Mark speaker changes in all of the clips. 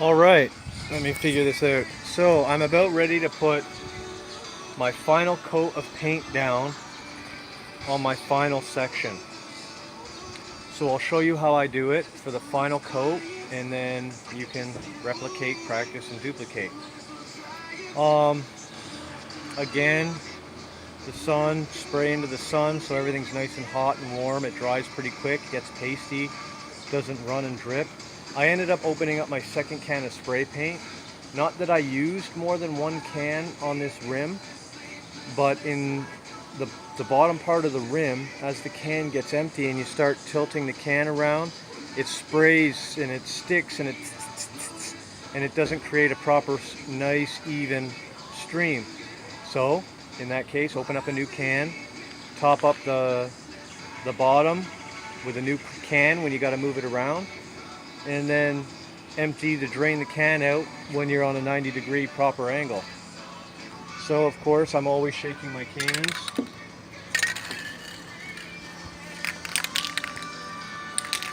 Speaker 1: Alright, let me figure this out. So I'm about ready to put my final coat of paint down on my final section. So I'll show you how I do it for the final coat, and then you can replicate, practice, and duplicate. Again, the sun, spray into the sun so everything's nice and hot and warm. It dries pretty quick, gets pasty, doesn't run and drip. I ended up opening up my second can of spray paint. Not that I used more than one can on this rim, but in the bottom part of the rim, as the can gets empty and you start tilting the can around, it sprays and it sticks and it doesn't create a proper, nice, even stream. So in that case, open up a new can, top up the bottom with a new can when you got to move it around, and then empty to drain the can out when you're on a 90-degree proper angle. So of course I'm always shaking my cans.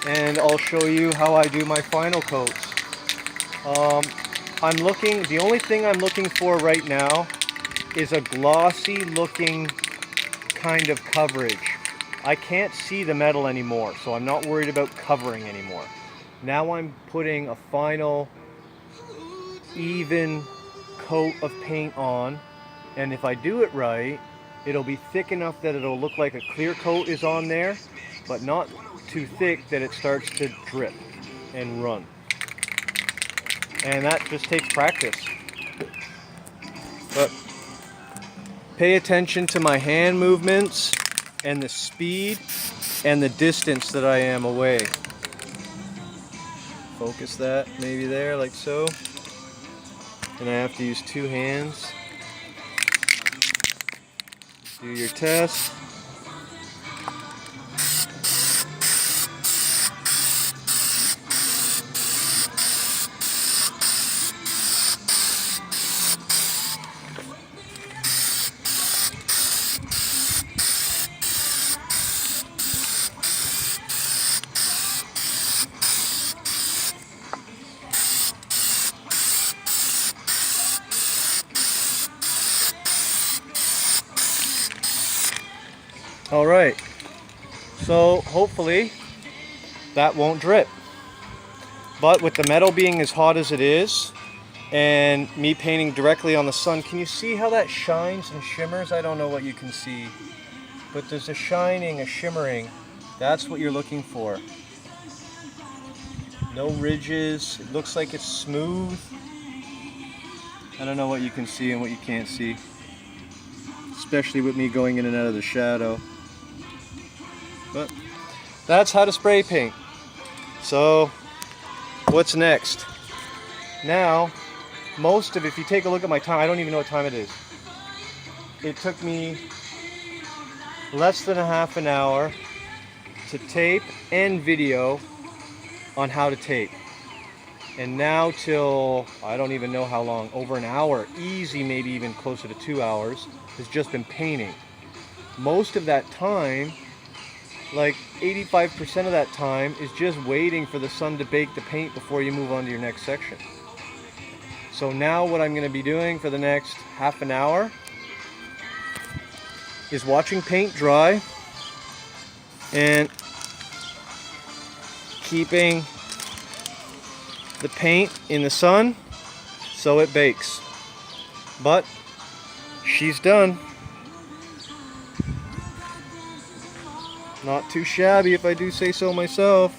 Speaker 1: And I'll show you how I do my final coats. The only thing I'm looking for right now is a glossy looking kind of coverage. I can't see the metal anymore, so I'm not worried about covering anymore. Now I'm putting a final even coat of paint on, and if I do it right, it'll be thick enough that it'll look like a clear coat is on there, but not too thick that it starts to drip and run. And that just takes practice. But pay attention to my hand movements and the speed and the distance that I am away. Focus that maybe there, like so. And I have to use two hands. Do your test. Alright, so hopefully that won't drip. But with the metal being as hot as it is, and me painting directly on the sun, can you see how that shines and shimmers? I don't know what you can see, but there's a shining, a shimmering. That's what you're looking for. No ridges, it looks like it's smooth. I don't know what you can see and what you can't see, especially with me going in and out of the shadow. But that's how to spray paint. So what's next? Now, if you take a look at my time, I don't even know what time it is. It took me less than a half an hour to tape and video on how to tape. And now till, I don't even know how long, over an hour, easy, maybe even closer to 2 hours, has just been painting. Most of that time, like 85% of that time, is just waiting for the sun to bake the paint before you move on to your next section. So now what I'm going to be doing for the next half an hour is watching paint dry and keeping the paint in the sun so it bakes. But she's done. Not too shabby if I do say so myself.